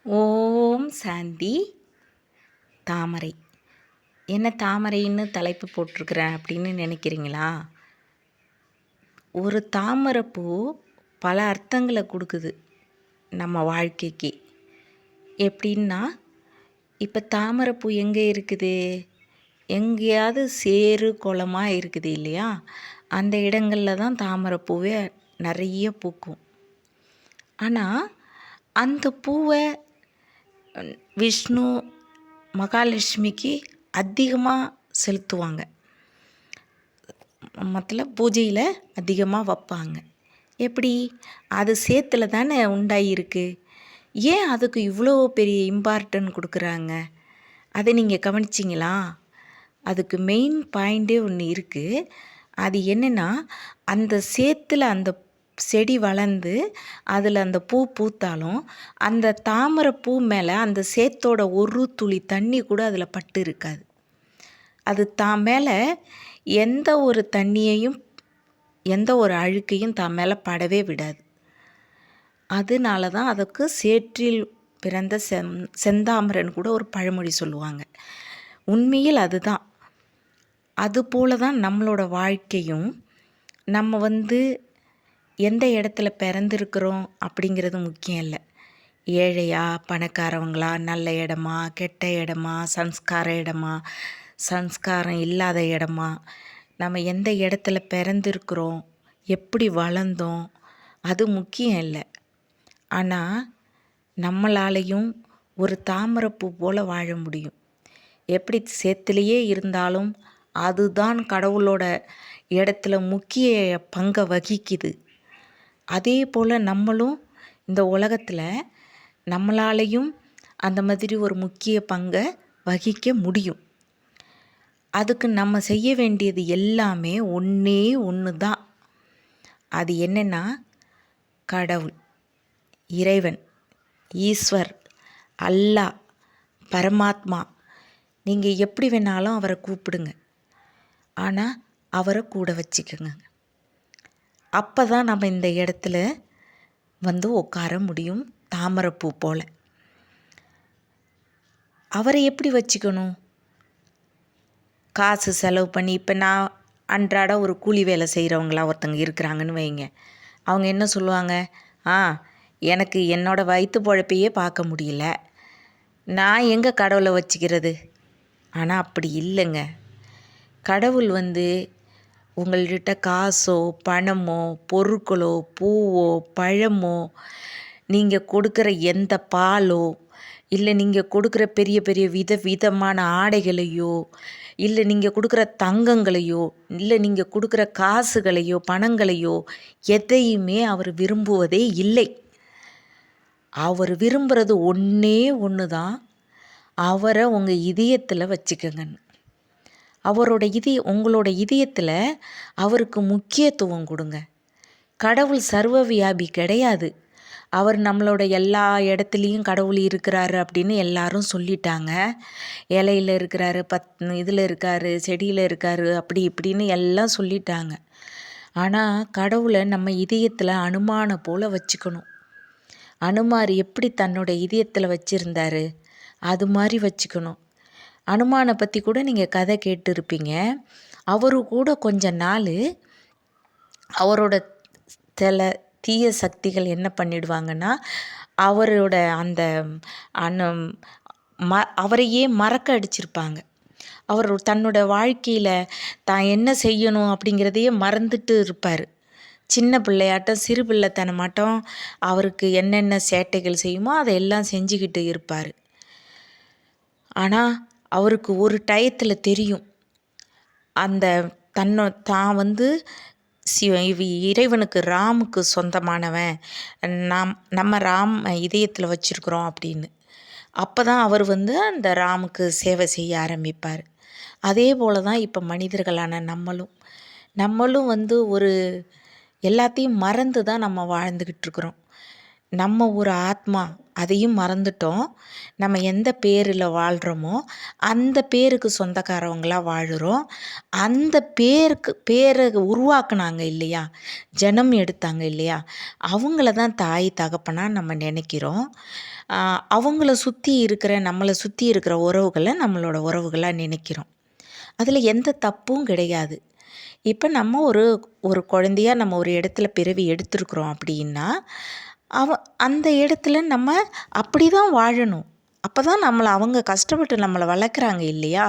ஓம் சாந்தி. தாமரை. என்ன தாமரைன்னு தலைப்பு போட்டிருக்கிறேன் அப்படின்னு நினைக்கிறீங்களா? ஒரு தாமரைப்பூ பல அர்த்தங்களை கொடுக்குது நம்ம வாழ்க்கைக்கு. எப்படின்னா, இப்போ தாமரைப்பூ எங்கே இருக்குது? எங்கேயாவது சேறு குளமாக இருக்குது இல்லையா? அந்த இடங்களில் தான் தாமரைப்பூவே நிறைய பூக்கும். ஆனால் அந்த பூவை விஷ்ணு மகாலட்சுமிக்கு அதிகமாக செலுத்துவாங்க. பூஜையில் அதிகமாக வைப்பாங்க. எப்படி? அது சேத்துல தானே உண்டாயிருக்கு. ஏன் அதுக்கு இவ்வளோ பெரிய இம்பார்ட்டன்ட் கொடுக்குறாங்க? அதை நீங்கள் கவனிச்சிங்களா? அதுக்கு மெயின் பாயிண்ட்டே ஒன்று இருக்குது. அது என்னென்னா, அந்த சேத்துல அந்த செடி வளர்ந்து அதில் அந்த பூ பூத்தாலும் அந்த தாமரை பூ மேலே அந்த சேத்தோட ஒரு துளி தண்ணி கூட அதில் பட்டு இருக்காது. அது மேலே எந்த ஒரு தண்ணியையும் எந்த ஒரு அழுக்கையும் மேலே படவே விடாது. அதனால தான் அதுக்கு சேற்றில் பிறந்த செந்தாமரைன்னு கூட ஒரு பழமொழி சொல்லுவாங்க. உண்மையில் அதுதான். அதுபோல தான் நம்மளோட வாழ்க்கையும். நம்ம எந்த இடத்துல பிறந்திருக்கிறோம் அப்படிங்கிறது முக்கியம் இல்லை. ஏழையா பணக்காரவங்களா, நல்ல இடமா கெட்ட இடமா, சம்ஸ்கார இடமா சம்ஸ்காரம் இல்லாத இடமா, நம்ம எந்த இடத்துல பிறந்திருக்கிறோம், எப்படி வளர்ந்தோம், அது முக்கியம் இல்லை. ஆனால் நம்மளாலையும் ஒரு தாமரைப்பூ போல் வாழ முடியும். எப்படி சேத்துலேயே இருந்தாலும் அதுதான் கடவுளோட இடத்துல முக்கிய பங்கை வகிக்குது. அதே போல் நம்மளும் இந்த உலகத்தில் நம்மளாலையும் அந்த மாதிரி ஒரு முக்கிய பங்கை வகிக்க முடியும். அதுக்கு நம்ம செய்ய வேண்டியது எல்லாமே ஒன்றே ஒன்று தான். அது என்னென்னா, கடவுள், இறைவன், ஈஸ்வர், அல்லாஹ், பரமாத்மா, நீங்கள் எப்படி வேணாலும் அவரை கூப்பிடுங்க. ஆனால் அவரை கூட வச்சுக்கோங்க. அப்போ தான் நம்ம இந்த இடத்துல உட்கார முடியும் தாமரைப்பூ போல். அவரை எப்படி வச்சுக்கணும்? காசு செலவு பண்ணி, இப்போ நான் அன்றாட ஒரு கூலி வேலை செய்கிறவங்களா ஒருத்தங்க இருக்கிறாங்கன்னு வைங்க. அவங்க என்ன சொல்லுவாங்க? எனக்கு என்னோடய வயிற்று பொழப்பையே பார்க்க முடியல, நான் எங்கே கடவுளை வச்சுக்கிறது? ஆனால் அப்படி இல்லைங்க. கடவுள் உங்கள்கிட்ட காசோ பணமோ பொருட்களோ பூவோ பழமோ, நீங்கள் கொடுக்குற எந்த பாலோ, இல்லை நீங்கள் கொடுக்குற பெரிய பெரிய விதமான ஆடைகளையோ, இல்லை நீங்கள் கொடுக்குற தங்கங்களையோ, இல்லை நீங்கள் கொடுக்குற காசுகளையோ பணங்களையோ எதையுமே அவர் விரும்புவதே இல்லை. அவர் விரும்புகிறது ஒன்றே ஒன்று தான். அவரை உங்கள் இதயத்தில் வச்சுக்கோங்கன்னு. உங்களோட இதயத்தில் அவருக்கு முக்கியத்துவம் கொடுங்க. கடவுள் சர்வ வியாபி கிடையாது. அவர் நம்மளோட எல்லா இடத்துலையும் கடவுள் இருக்கிறாரு அப்படின்னு எல்லாரும் சொல்லிட்டாங்க. இலையில் இருக்கிறாரு, இதில் இருக்காரு, செடியில் இருக்காரு, அப்படி இப்படின்னு எல்லாம் சொல்லிட்டாங்க. ஆனால் கடவுளை நம்ம இதயத்தில் அனுமானை போல் வச்சுக்கணும். அனுமார் எப்படி தன்னோட இதயத்தில் வச்சுருந்தாரு, அது மாதிரி வச்சுக்கணும். அனுமானை பற்றி கூட நீங்கள் கதை கேட்டுருப்பீங்க. அவரு கூட கொஞ்ச நாள் அவரோட சில தீய சக்திகள் என்ன பண்ணிடுவாங்கன்னா, அவரோட அந்த அவரையே மறக்க அடிச்சிருப்பாங்க. அவர் தன்னோட வாழ்க்கையில் தான் என்ன செய்யணும் அப்படிங்கிறதையே மறந்துட்டு இருப்பார். சின்ன பிள்ளையாட்டம் சிறு பிள்ளைத்தனமாட்டம் அவருக்கு என்னென்ன சேட்டைகள் செய்யுமோ அதையெல்லாம் செஞ்சுக்கிட்டு இருப்பார். ஆனால் அவருக்கு ஒரு டயத்தில் தெரியும், அந்த தான் இறைவனுக்கு ராமுக்கு சொந்தமானவன், நம்ம ராம் இதயத்தில் வச்சுருக்குறோம் அப்படின்னு. அப்போ தான் அவர் அந்த ராமுக்கு சேவை செய்ய ஆரம்பிப்பார். அதே போல் தான் இப்போ மனிதர்களான நம்மளும் ஒரு எல்லாத்தையும் மறந்து தான் நம்ம வாழ்ந்துக்கிட்டு இருக்கிறோம். நம்ம ஒரு ஆத்மா, அதையும் மறந்துட்டோம். நம்ம எந்த பேரில் வாழ்கிறோமோ அந்த பேருக்கு சொந்தக்காரவங்களாக வாழுறோம். அந்த பேரை உருவாக்குனாங்க இல்லையா, ஜனம் எடுத்தாங்க இல்லையா, அவங்கள தான் தாய் தகப்பனாக நம்ம நினைக்கிறோம். அவங்கள சுற்றி இருக்கிற நம்மளை சுற்றி இருக்கிற உறவுகளை நம்மளோட உறவுகளாக நினைக்கிறோம். அதில் எந்த தப்பும் கிடையாது. இப்போ நம்ம ஒரு குழந்தையா நம்ம ஒரு இடத்துல பிறவி எடுத்திருக்கிறோம் அப்படின்னா, அந்த இடத்துல நம்ம அப்படி தான் வாழணும். அப்போ தான் அவங்க கஷ்டப்பட்டு நம்மளை வளர்க்குறாங்க இல்லையா.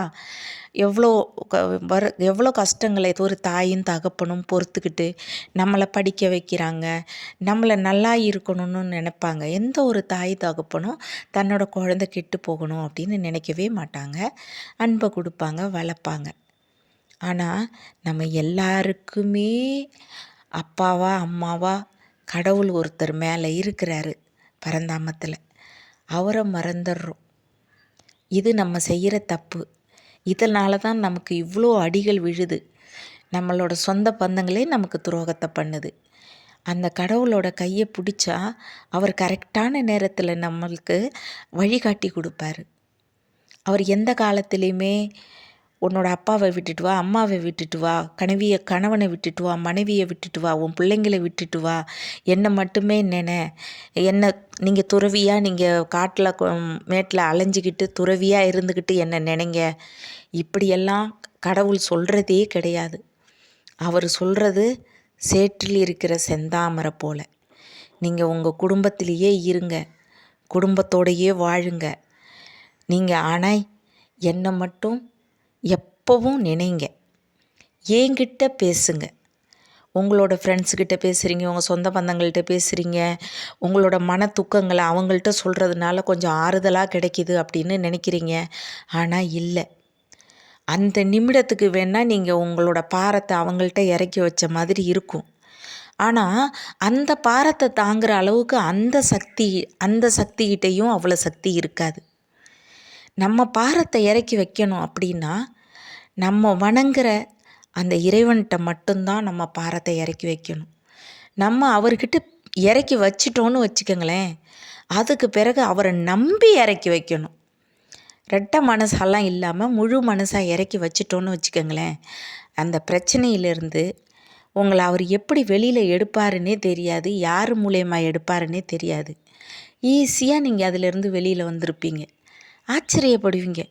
எவ்வளோ எவ்வளோ கஷ்டங்களை ஒரு தாயும் தகப்பனும் பொறுத்துக்கிட்டு நம்மளை படிக்க வைக்கிறாங்க, நம்மளை நல்லா இருக்கணும்னு நினைப்பாங்க. எந்த ஒரு தாய் தகப்பனும் தன்னோட குழந்தை கெட்டு போகணும் அப்படின்னு நினைக்கவே மாட்டாங்க. அன்பை கொடுப்பாங்க, வளர்ப்பாங்க. ஆனால் நம்ம எல்லாருக்குமே அப்பாவா அம்மாவா கடவுள் ஒருத்தர் மேலே இருக்கிறாரு பரந்தாமத்தில். அவரை மறந்துடுறோம். இது நம்ம செய்கிற தப்பு. இதனால தான் நமக்கு இவ்வளோ அடிகள் விழுது. நம்மளோட சொந்த பந்தங்களே நமக்கு துரோகத்தை பண்ணுது. அந்த கடவுளோட கையை பிடிச்சா அவர் கரெக்டான நேரத்தில் நம்மளுக்கு வழிகாட்டி கொடுப்பாரு. அவர் எந்த காலத்துலேயுமே உன்னோட அப்பாவை விட்டுட்டு வா, அம்மாவை விட்டுட்டு வா, கணவனை விட்டுட்டு வா, மனைவியை விட்டுட்டு வா, உன் பிள்ளைங்களை விட்டுட்டு வா, என்னை மட்டுமே என்னை நீங்கள் துறவியாக நீங்கள் காட்டில் மேட்டில் அலைஞ்சிக்கிட்டு துறவியாக இருந்துக்கிட்டு என்னை நினைங்க, இப்படியெல்லாம் கடவுள் சொல்கிறதே கிடையாது. அவர் சொல்கிறது சேற்றில் இருக்கிற செந்தாமரை போல். நீங்கள் உங்கள் குடும்பத்திலேயே இருங்க, குடும்பத்தோடையே வாழுங்க. நீங்கள் ஆனால் என்னை மட்டும் எப்போவும் நினைங்க, என்கிட்ட பேசுங்க. உங்களோட ஃப்ரெண்ட்ஸுக்கிட்ட பேசுகிறீங்க, உங்கள் சொந்த பந்தங்கள்கிட்ட பேசுகிறீங்க, உங்களோட மன துக்கங்களை அவங்கள்ட்ட சொல்கிறதுனால கொஞ்சம் ஆறுதலாக கிடைக்கிது அப்படின்னு நினைக்கிறீங்க. ஆனால் இல்லை, அந்த நிமிடத்துக்கு வேணால் நீங்கள் உங்களோட பாரத்தை அவங்கள்ட்ட இறக்கி வச்ச மாதிரி இருக்கும். ஆனால் அந்த பாரத்தை தாங்குகிற அளவுக்கு அந்த சக்திகிட்டையும் அவ்வளோ சக்தி இருக்காது. நம்ம பாரத்தை இறக்கி வைக்கணும் அப்படின்னா நம்ம வணங்குற அந்த இறைவன்கிட்ட மட்டும்தான் நம்ம பாரத்தை இறக்கி வைக்கணும். நம்ம அவர்கிட்ட இறக்கி வச்சிட்டோன்னு வச்சுக்கோங்களேன், அதுக்கு பிறகு அவரை நம்பி இறக்கி வைக்கணும். ரெட்டை மனசாலாம் இல்லாமல் முழு மனசாக இறக்கி வச்சிட்டோன்னு வச்சுக்கோங்களேன், அந்த பிரச்சனையிலேருந்து உங்களை அவர் எப்படி வெளியில் எடுப்பாருன்னே தெரியாது, யார் மூலயமா எடுப்பாருன்னே தெரியாது. ஈஸியாக நீங்கள் அதிலேருந்து வெளியில் வந்திருப்பீங்க. ஆச்சரியப்படுவீங்க,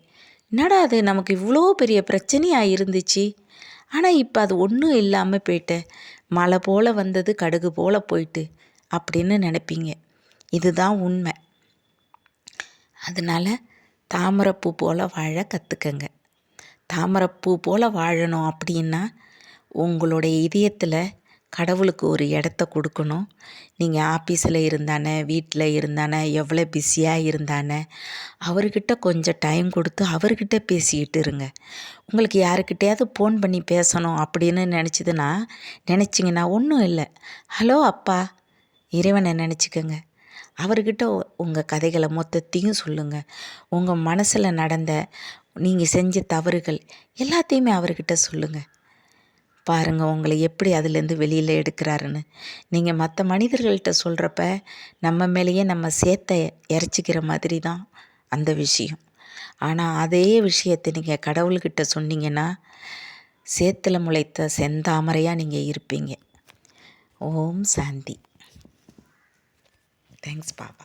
என்னடா அது நமக்கு இவ்வளோ பெரிய பிரச்சனையாக இருந்துச்சு, ஆனால் இப்போ அது ஒன்றும் இல்லாமல் போயிட்டு மழை போல் வந்தது கடுகு போல் போயிட்டு அப்படின்னு நினைப்பீங்க. இதுதான் உண்மை. அதனால் தாமரைப்பூ போல் வாழ கற்றுக்கங்க. தாமரைப்பூ போல் வாழணும் அப்படின்னா உங்களுடைய இதயத்தில் கடவுளுக்கு ஒரு இடத்த கொடுக்கணும். நீங்கள் ஆஃபீஸில் இருந்தானே, வீட்டில் இருந்தானே, எவ்வளோ பிஸியாக இருந்தானே, அவர்கிட்ட கொஞ்சம் டைம் கொடுத்து அவர்கிட்ட பேசிக்கிட்டு இருங்க. உங்களுக்கு யாருக்கிட்டையாவது ஃபோன் பண்ணி பேசணும் அப்படின்னு நினச்சிங்கன்னா ஒன்றும் இல்லை, ஹலோ அப்பா, இறைவனை நினச்சிக்கோங்க. அவர்கிட்ட உங்கள் கதைகளை மொத்தத்தையும் சொல்லுங்கள். உங்கள் மனசில் நடந்த நீங்கள் செஞ்ச தவறுகள் எல்லாத்தையுமே அவர்கிட்ட சொல்லுங்கள். பாருங்கள் உங்களை எப்படி அதுலேருந்து வெளியில் எடுக்கிறாருன்னு. நீங்கள் மற்ற மனிதர்கள்ட்ட சொல்கிறப்ப நம்ம மேலேயே நம்ம சேத்தை இறச்சிக்கிற மாதிரி தான் அந்த விஷயம். ஆனால் அதே விஷயத்தை நீங்கள் கடவுள்கிட்ட சொன்னீங்கன்னா சேத்துல முளைத்த செந்தாமரையாக நீங்கள் இருப்பீங்க. ஓம் சாந்தி. தேங்க்ஸ் பாபா.